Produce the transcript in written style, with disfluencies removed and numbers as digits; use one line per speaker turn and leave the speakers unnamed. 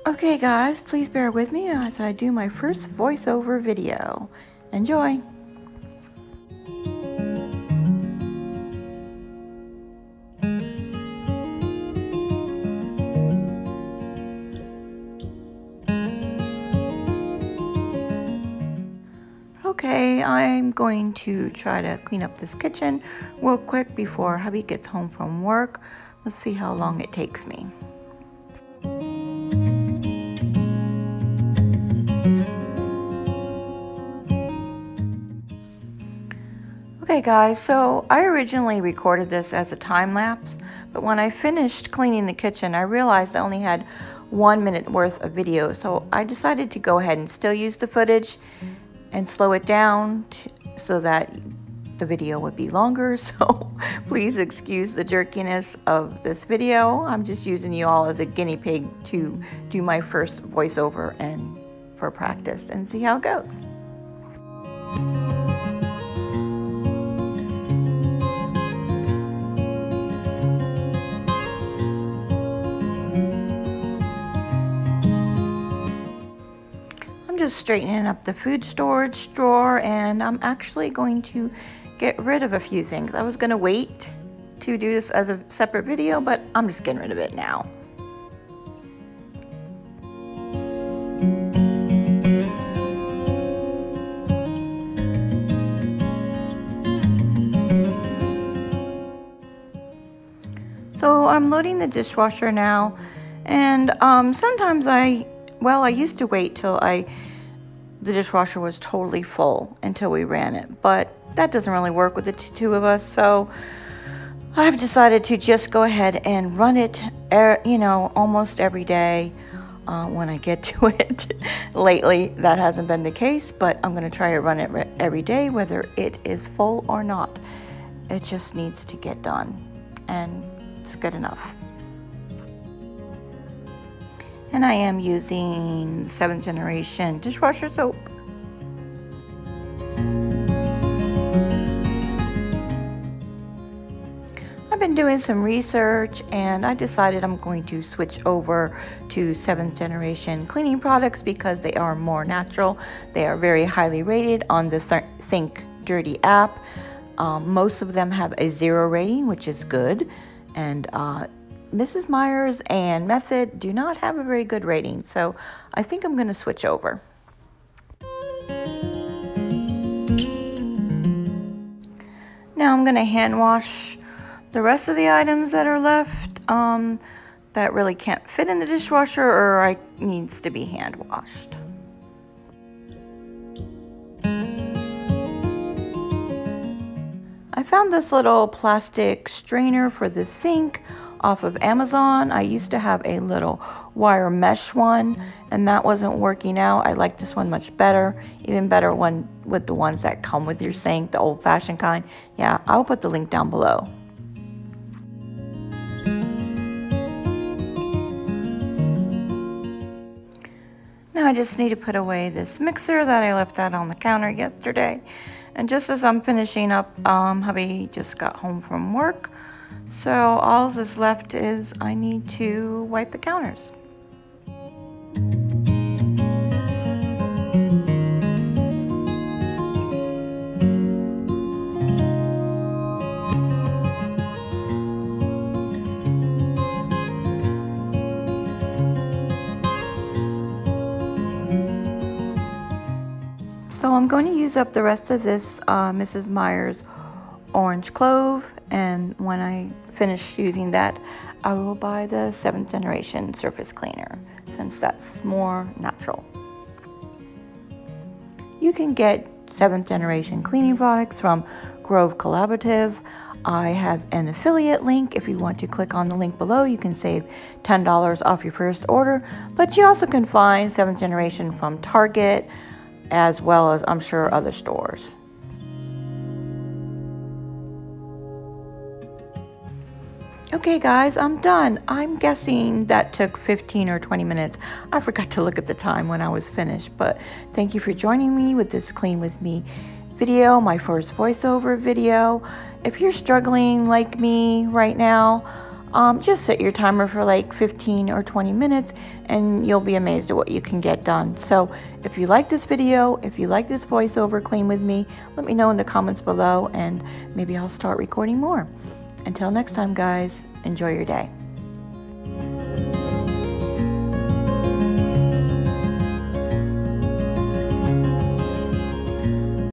Okay guys, please bear with me as I do my first voiceover video. Enjoy! Okay, I'm going to try to clean up this kitchen real quick before hubby gets home from work. Let's see how long it takes me. Okay guys, so I originally recorded this as a time lapse, but when I finished cleaning the kitchen, I realized I only had 1 minute worth of video, so I decided to go ahead and still use the footage and slow it down so that the video would be longer. So please excuse the jerkiness of this video. I'm just using you all as a guinea pig to do my first voiceover and for practice and see how it goes. Just straightening up the food storage drawer, and I'm actually going to get rid of a few things. I was going to wait to do this as a separate video, but I'm just getting rid of it now. So I'm loading the dishwasher now, and sometimes I used to wait till the dishwasher was totally full until we ran it, but that doesn't really work with the two of us, so I've decided to just go ahead and run it, almost every day when I get to it. Lately, that hasn't been the case, but I'm going to try to run it every day, whether it is full or not. It just needs to get done, and it's good enough. And I am using 7th generation dishwasher soap. I've been doing some research and I decided I'm going to switch over to 7th generation cleaning products because they are more natural. They are very highly rated on the Think Dirty app. Most of them have a 0 rating, which is good. And Mrs. Meyer's and Method do not have a very good rating, so I think I'm going to switch over. Now I'm going to hand wash the rest of the items that are left that really can't fit in the dishwasher or needs to be hand washed. I found this little plastic strainer for the sink off of Amazon. I used to have a little wire mesh one and that wasn't working out. I like this one much better, even better one with the ones that come with your sink, the old-fashioned kind. Yeah, I'll put the link down below. Now I just need to put away this mixer that I left out on the counter yesterday. And just as I'm finishing up, hubby just got home from work. So all that's left is I need to wipe the counters. So I'm going to use up the rest of this Mrs. Meyer's orange clove, and when I finish using that, I will buy the 7th generation surface cleaner since that's more natural. You can get 7th generation cleaning products from Grove Collaborative. I have an affiliate link. If you want to click on the link below, you can save $10 off your first order, but you also can find 7th generation from Target as well as I'm sure other stores. Okay guys, I'm done. I'm guessing that took 15 or 20 minutes. I forgot to look at the time when I was finished, but thank you for joining me with this Clean With Me video, my first voiceover video. If you're struggling like me right now, Just set your timer for like 15 or 20 minutes and you'll be amazed at what you can get done. So if you like this video, if you like this voiceover clean with me, let me know in the comments below and maybe I'll start recording more. Until next time, guys, enjoy your day.